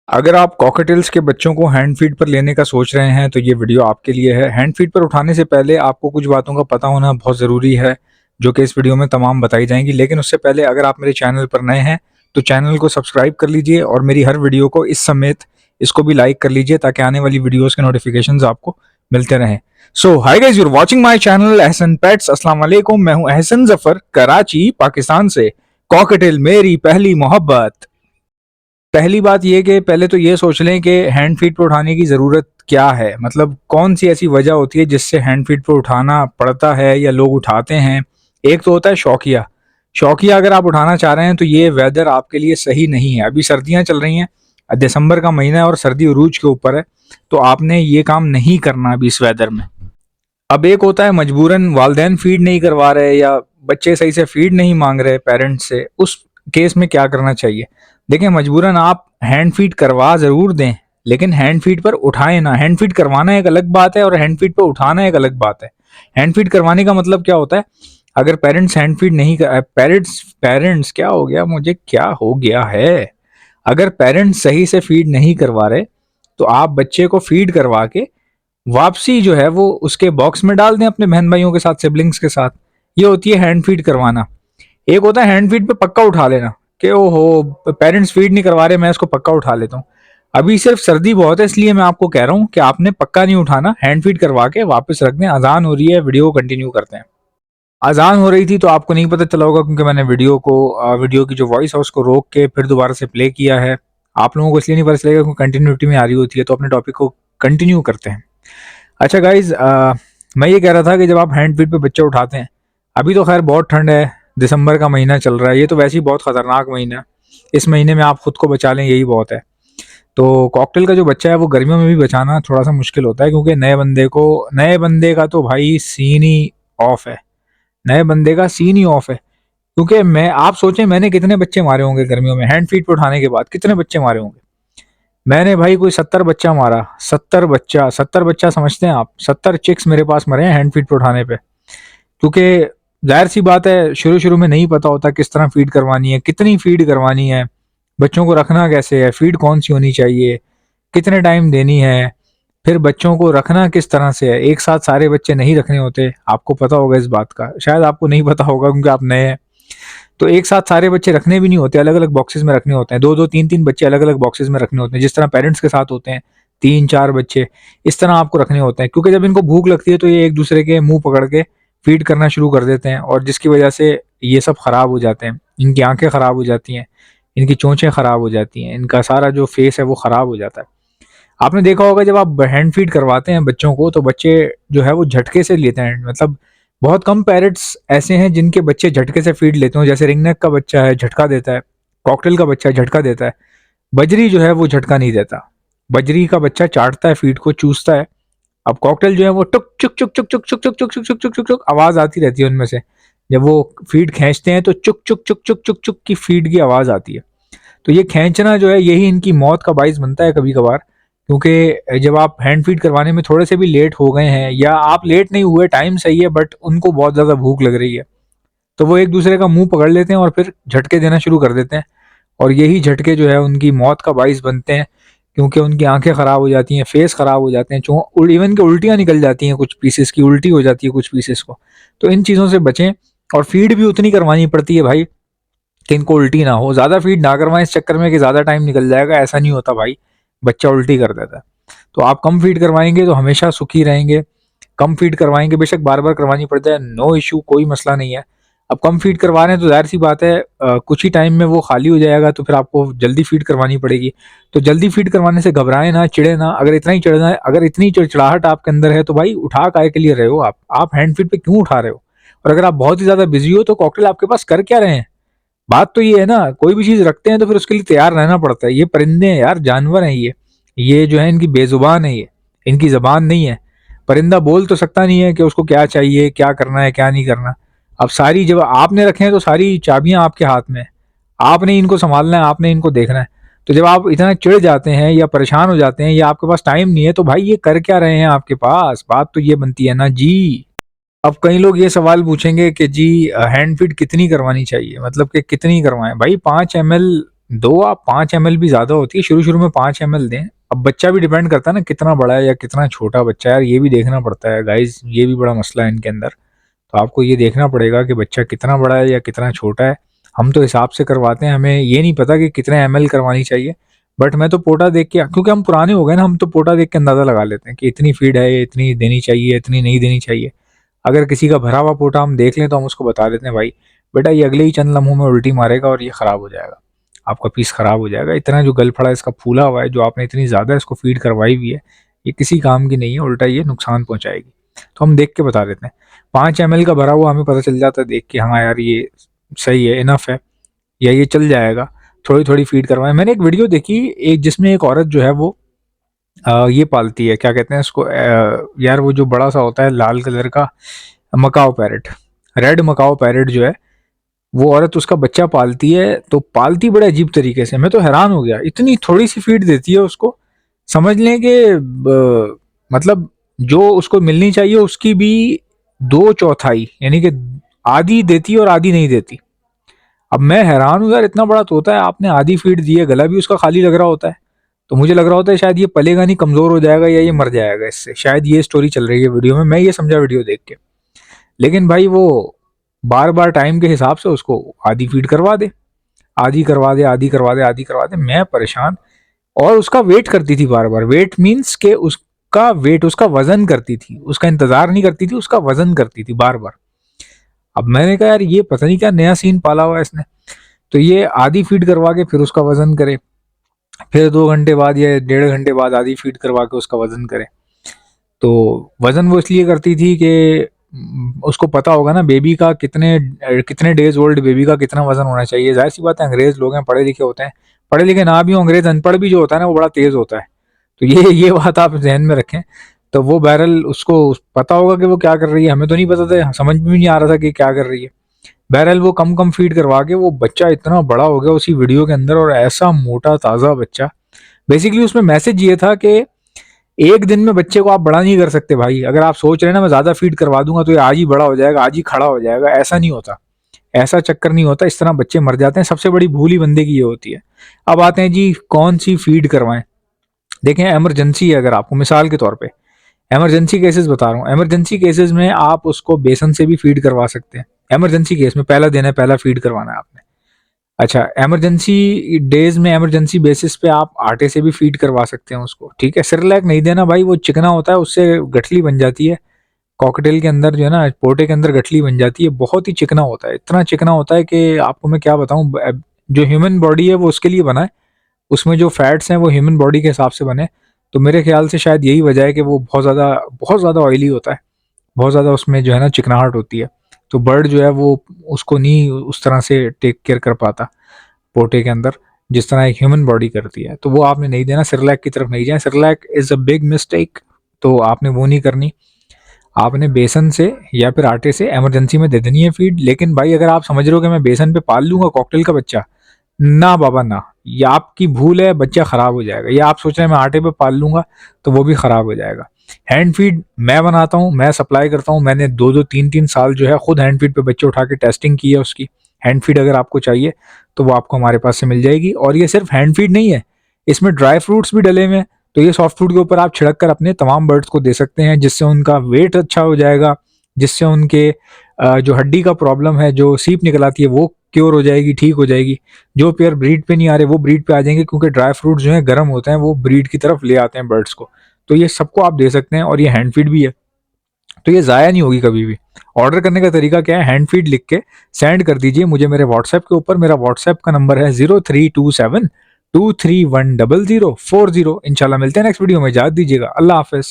अगर आप कॉकटेल्स के बच्चों को हैंड फीड पर लेने का सोच रहे हैं तो ये वीडियो आपके लिए है। हैंड फीड पर उठाने से पहले आपको कुछ बातों का पता होना बहुत ज़रूरी है, जो कि इस वीडियो में तमाम बताई जाएंगी। लेकिन उससे पहले अगर आप मेरे चैनल पर नए हैं तो चैनल को सब्सक्राइब कर लीजिए और मेरी हर वीडियो को इस समेत इसको भी लाइक कर लीजिए ताकि आने वाली वीडियोज़ के नोटिफिकेशन आपको मिलते रहें। So hi guys, you're watching my channel Ahsan pets. अस्सलाम वालेकुम, मैं हूं एहसन जफर, कराची पाकिस्तान से। कॉकटेल मेरी पहली मोहब्बत। पहली बात ये कि पहले तो ये सोच लें कि हैंड फीड पर उठाने की ज़रूरत क्या है, मतलब कौन सी ऐसी वजह होती है जिससे हैंड फीड पर उठाना पड़ता है या लोग उठाते हैं। एक तो होता है शौकिया। शौकिया अगर आप उठाना चाह रहे हैं तो ये वेदर आपके लिए सही नहीं है। अभी सर्दियां चल रही हैं, दिसंबर का महीना है और सर्दी उरूज के ऊपर है, तो आपने ये काम नहीं करना अभी इस वेदर में। अब एक होता है मजबूरन वालदेन फीड नहीं करवा रहे या बच्चे सही से फीड नहीं मांग रहे पेरेंट्स से, उस केस में क्या करना चाहिए। देखिए, मजबूरन आप हैंड फीड करवा ज़रूर दें, लेकिन हैंड फीड पर उठाएं ना। हैंड फीड करवाना एक अलग बात है और हैंड फीड पर उठाना एक अलग बात है। हैंड फीड करवाने का मतलब क्या होता है, अगर पेरेंट्स हैंड फीड नहीं कर पेरेंट्स पेरेंट्स क्या हो गया, मुझे क्या हो गया है, अगर पेरेंट्स सही से फीड नहीं करवा रहे तो आप बच्चे को फीड करवा के वापसी जो है वो उसके बॉक्स में डाल दें अपने बहन भाइयों के साथ, सिबलिंग्स के साथ। ये होती है हैंड फीड करवाना। एक होता है हैंड फीड पे पक्का उठा लेना कि ओहो पेरेंट्स फीड नहीं करवा रहे, मैं इसको पक्का उठा लेता हूँ। अभी सिर्फ सर्दी बहुत है इसलिए मैं आपको कह रहा हूँ कि आपने पक्का नहीं उठाना, हैंड फीड करवा के वापस रख दें। अजान हो रही है, वीडियो को कंटिन्यू करते हैं। अजान हो रही थी तो आपको नहीं पता चला होगा क्योंकि मैंने वीडियो की जो वॉइस है उसको रोक के फिर दोबारा से प्ले किया है। आप लोगों को इसलिए नहीं पता चलेगा क्योंकि कंटिन्यूटी में आ रही होती है, तो अपने टॉपिक को कंटिन्यू करते हैं। अच्छा गाइज, मैं ये कह रहा था कि जब आप हैंड फीड पे बच्चे उठाते हैं, अभी तो खैर बहुत ठंड है, दिसंबर का महीना चल रहा है, ये तो वैसे ही बहुत खतरनाक महीना है। इस महीने में आप खुद को बचा लें यही बहुत है। तो कॉकटेल का जो बच्चा है वो गर्मियों में भी बचाना थोड़ा सा मुश्किल होता है क्योंकि नए बंदे का तो भाई सीन ही ऑफ है। नए बंदे का सीन ही ऑफ है क्योंकि मैं आप सोचें मैंने कितने बच्चे मारे होंगे गर्मियों में हैंड फीड पे उठाने के बाद, कितने बच्चे मारे होंगे। मैंने भाई कोई 70 बच्चा मारा। 70 बच्चा, 70 बच्चा समझते हैं आप, 70 चिक्स मेरे पास मरे हैं हैंड फीड पे उठाने पे। क्योंकि जाहिर सी बात है, शुरू शुरू में नहीं पता होता किस तरह फीड करवानी है, कितनी फीड करवानी है, बच्चों को रखना कैसे है, फीड कौन सी होनी चाहिए, कितने टाइम देनी है, फिर बच्चों को रखना किस तरह से है। एक साथ सारे बच्चे नहीं रखने होते, आपको पता होगा इस बात का, शायद आपको नहीं पता होगा क्योंकि आप नए हैं। तो एक साथ सारे बच्चे रखने भी नहीं होते, अलग अलग बॉक्सेस में रखने होते हैं। दो दो तीन तीन बच्चे अलग अलग बॉक्सेस में रखने होते हैं, जिस तरह पेरेंट्स के साथ होते हैं, 3 4 बच्चे इस तरह आपको रखने होते हैं। क्योंकि जब इनको भूख लगती है तो ये एक दूसरे के मुंह पकड़ के फीड करना शुरू कर देते हैं और जिसकी वजह से ये सब खराब हो जाते हैं। इनकी आंखें खराब हो जाती हैं, इनकी चोंचें खराब हो जाती हैं, इनका सारा जो फेस है वो खराब हो जाता है। आपने देखा होगा जब आप हैंड फीड करवाते हैं बच्चों को तो बच्चे जो है वो झटके से लेते हैं। मतलब बहुत कम पेरेंट्स ऐसे हैं जिनके बच्चे झटके से फीड लेते हो। जैसे रिंगनेक का बच्चा है, झटका देता है। कॉकटेल का बच्चा है, झटका देता है। बजरी जो है वो झटका नहीं देता। बजरी का बच्चा चाटता है, फीड को चूसता है। अब कॉकटेल जो है वो टुक चुक चुक चुक चुक चुक चुक चुक चुक चुक चुक चुक चुक आवाज आती रहती है उनमें से। जब वो फीड खींचते हैं तो चुक चुक चुक चुक चुक चुक की फीड की आवाज आती है। तो ये खींचना जो है यही इनकी मौत का बाइस बनता है कभी कभार। क्योंकि जब आप हैंड फीड करवाने में थोड़े से भी लेट हो गए हैं या आप लेट नहीं हुए, टाइम सही है, बट उनको बहुत ज़्यादा भूख लग रही है, तो वो एक दूसरे का मुंह पकड़ लेते हैं और फिर झटके देना शुरू कर देते हैं। और यही झटके जो है उनकी मौत का बाइस बनते हैं क्योंकि उनकी आंखें ख़राब हो जाती हैं, फेस ख़राब हो जाते हैं, इवन के उल्टियाँ निकल जाती हैं, कुछ पीसेस की उल्टी हो जाती है कुछ पीसेस को। तो इन चीज़ों से बचें। और फीड भी उतनी करवानी पड़ती है भाई कि इनको उल्टी ना हो। ज़्यादा फीड ना करवाएं इस चक्कर में कि ज़्यादा टाइम निकल जाएगा, ऐसा नहीं होता भाई, बच्चा उल्टी कर देता है। तो आप कम फीड करवाएंगे तो हमेशा सुखी रहेंगे। कम फीड करवाएंगे, बेशक बार बार करवानी पड़ जाए, नो इशू, कोई मसला नहीं है। अब कम फीड करवा रहे हैं तो जाहिर सी बात है कुछ ही टाइम में वो खाली हो जाएगा, तो फिर आपको जल्दी फीड करवानी पड़ेगी। तो जल्दी फीड करवाने से घबराएं ना, चिड़े ना। अगर इतना ही चिड़ना है, अगर इतनी चिड़चिड़ाहट आपके अंदर है तो भाई उठा काय के लिए रहे हो आप हैंड फीड पे क्यों उठा रहे हो। और अगर आप बहुत ही ज्यादा बिजी हो तो कॉकटेल आपके पास कर क्या रहे हैं। बात तो ये है ना, कोई भी चीज रखते हैं तो फिर उसके लिए तैयार रहना पड़ता है। ये परिंदे हैं यार, जानवर हैं ये जो है इनकी बेजुबान है, ये इनकी जबान नहीं है। परिंदा बोल तो सकता नहीं है कि उसको क्या चाहिए, क्या करना है, क्या नहीं करना। अब सारी जब आपने रखे हैं तो सारी चाबियां आपके हाथ में है, आपने इनको संभालना है, आपने इनको देखना है। तो जब आप इतना चिढ़ जाते हैं या परेशान हो जाते हैं या आपके पास टाइम नहीं है तो भाई ये कर क्या रहे हैं आपके पास, बात तो ये बनती है ना जी। अब कई लोग ये सवाल पूछेंगे कि जी हैंड फीड कितनी करवानी चाहिए, मतलब कि कितनी करवाएं। भाई 5 ml 2 आप 5 ml भी ज़्यादा होती है, शुरू-शुरू में 5 ml दें। अब बच्चा भी डिपेंड करता है ना कितना बड़ा है या कितना छोटा बच्चा है यार, ये भी देखना पड़ता है गाइज़, ये भी बड़ा मसला है इनके अंदर। तो आपको ये देखना पड़ेगा कि बच्चा कितना बड़ा है या कितना छोटा है। हम तो हिसाब से करवाते हैं, हमें ये नहीं पता कि कितने ml करवानी चाहिए। बट मैं तो पोटा देख के, क्योंकि हम पुराने हो गए ना, हम तो पोटा देख के अंदाज़ा लगा लेते हैं कि इतनी फ़ीड है, ये इतनी देनी चाहिए, इतनी नहीं देनी चाहिए। अगर किसी का भरा हुआ पोटा हम देख लें तो हम उसको बता देते हैं, भाई बेटा ये अगले ही चंद लम्हों में उल्टी मारेगा और ये ख़राब हो जाएगा, आपका पीस ख़राब हो जाएगा। इतना जो गल फड़ा इसका फूला हुआ है, जो आपने इतनी ज़्यादा इसको फ़ीड करवाई हुई है, ये किसी काम की नहीं है, उल्टा ये नुकसान पहुँचाएगी। तो हम देख के बता देते हैं। 5 ml का भरा हुआ हमें पता चल जाता है देख के, हाँ यार ये सही है, इनफ है, या ये चल जाएगा, थोड़ी-थोड़ी फ़ीड करवाएँ। मैंने एक वीडियो देखी, एक जिसमें एक औरत जो है वो ये पालती है, क्या कहते हैं उसको, यार वो जो बड़ा सा होता है लाल कलर का macaw parrot, red macaw parrot जो है, वो औरत उसका बच्चा पालती है, तो पालती बड़े अजीब तरीके से। मैं तो हैरान हो गया, इतनी थोड़ी सी फीड देती है उसको, समझ लें कि मतलब जो उसको मिलनी चाहिए उसकी भी 2/4 यानी कि आधी देती है और आधी नहीं देती। अब मैं हैरान हूँ यार, इतना बड़ा तोता है, आपने आधी फीड दी है, गला भी उसका खाली लग रहा होता है। तो मुझे लग रहा होता है शायद ये पलेगा नहीं, कमज़ोर हो जाएगा या ये मर जाएगा इससे, शायद ये स्टोरी चल रही है वीडियो में, मैं ये समझा वीडियो देख के। लेकिन भाई वो बार-बार टाइम के हिसाब से उसको आधी फीड करवा दे, आधी करवा दे, आधी करवा दे, आधी करवा दे, मैं परेशान। और उसका वेट करती थी बार-बार, वेट मीन्स के उसका वेट, उसका वज़न करती थी, उसका इंतज़ार नहीं करती थी, उसका वज़न करती थी बार-बार। अब मैंने कहा यार ये पता नहीं क्या नया सीन पाला हुआ है इसने। तो ये आधी फीड करवा के फिर उसका वज़न करे, फिर 2 घंटे बाद या 1.5 घंटे बाद आधी फीड करवा के उसका वज़न करे। तो वज़न वो इसलिए करती थी कि उसको पता होगा ना बेबी का कितने डेज़ ओल्ड बेबी का कितना वज़न होना चाहिए। ज़ाहिर-सी बात है, अंग्रेज़ लोग हैं, पढ़े लिखे होते हैं। पढ़े लिखे ना भी हों, अंग्रेज़ अनपढ़ भी जो होता है ना वो बड़ा तेज़ होता है। तो ये बात आप ज़हन में रखें। तो वो बहरहाल उसको पता होगा कि वो क्या कर रही है, हमें तो नहीं पता था, समझ में भी नहीं आ रहा था कि क्या कर रही है। बहरहाल वो कम-कम फ़ीड करवा के वो बच्चा इतना बड़ा हो गया उसी वीडियो के अंदर, और ऐसा मोटा ताज़ा बच्चा। बेसिकली उसमें मैसेज ये था कि एक दिन में बच्चे को आप बड़ा नहीं कर सकते भाई। अगर आप सोच रहे हैं ना मैं ज़्यादा फ़ीड करवा दूँगा तो ये आज ही बड़ा हो जाएगा, आज ही खड़ा हो जाएगा, ऐसा नहीं होता। ऐसा चक्कर नहीं होता, इस तरह बच्चे मर जाते हैं। सबसे बड़ी भूल ही बंदे की ये होती है। अब आते हैं जी कौन-सी फ़ीड करवाएँ? देखें इमरजेंसी है, अगर आपको मिसाल के तौर पे इमरजेंसी केसेस बता रहा हूँ। इमरजेंसी केसेस में आप उसको बेसन से भी फ़ीड करवा सकते हैं। इमरजेंसी केस में पहला दिन है, पहला फ़ीड करवाना है आपने। अच्छा, इमरजेंसी डेज़ में इमरजेंसी बेसिस पे आप आटे से भी फ़ीड करवा सकते हैं उसको, ठीक है? सेरेलैक नहीं देना भाई, वो चिकना होता है, उससे गठली बन जाती है। कॉकटेल के अंदर जो है ना, पोटे के अंदर गठली बन जाती है, बहुत ही चिकना होता है। इतना चिकना होता है कि आपको मैं क्या बताऊँ, जो ह्यूमन बॉडी है वो उसके लिए बना है, उसमें जो फैट्स हैं वो ह्यूमन बॉडी के हिसाब से बने। तो मेरे ख़्याल से शायद यही वजह है कि वो बहुत ज़्यादा ऑयली होता है, बहुत ज़्यादा उसमें जो है ना चिकनाहट होती है। तो बर्ड जो है वो उसको नहीं उस तरह से टेक केयर कर पाता पोटे के अंदर, जिस तरह एक ह्यूमन बॉडी करती है। तो वो आपने नहीं देना, सेरेलैक की तरफ नहीं जाएँ, Cerelac is a big mistake. तो आपने वो नहीं करनी, आपने बेसन से या फिर आटे से इमरजेंसी में दे देनी है फीड। लेकिन भाई अगर आप समझ रहे हो कि मैं बेसन पे पाल लूँगा कॉकटेल का बच्चा, ना बाबा ना, ये आपकी भूल है, बच्चा खराब हो जाएगा। या आप सोच रहे हैं मैं आटे पे पाल लूँगा तो वो भी खराब हो जाएगा। हैंड फीड मैं बनाता हूँ, मैं सप्लाई करता हूँ, मैंने 2-2 3-3 साल जो है खुद हैंड फीड पे बच्चे उठा के टेस्टिंग की है उसकी। हैंड फीड अगर आपको चाहिए तो वो आपको हमारे पास से मिल जाएगी। और ये सिर्फ हैंड फीड नहीं है, इसमें ड्राई फ्रूट्स भी डले हुए हैं। तो ये सॉफ्ट फूड के ऊपर आप छिड़क कर अपने तमाम बर्ड्स को दे सकते हैं, जिससे उनका वेट अच्छा हो जाएगा, जिससे उनके जो हड्डी का प्रॉब्लम है, जो सीप निकल आती है, वो क्योर हो जाएगी, ठीक हो जाएगी। जो पेयर ब्रीड पे नहीं आ रहे वो ब्रीड पे आ जाएंगे, क्योंकि ड्राई फ्रूट जो है गर्म होते हैं, वो ब्रीड की तरफ ले आते हैं बर्ड्स को। तो ये सबको आप दे सकते हैं, और ये हैंड फीड भी है, तो ये ज़ाया नहीं होगी कभी भी। ऑर्डर करने का तरीका क्या है, हैंड फीड लिख के सेंड कर दीजिए मुझे मेरे व्हाट्सएप के ऊपर। मेरा व्हाट्सएप का नंबर है 0327 2310040। इंशाल्लाह मिलते हैं नेक्स्ट वीडियो में, इजाज़त दीजिएगा, अल्लाह हाफ़िज़।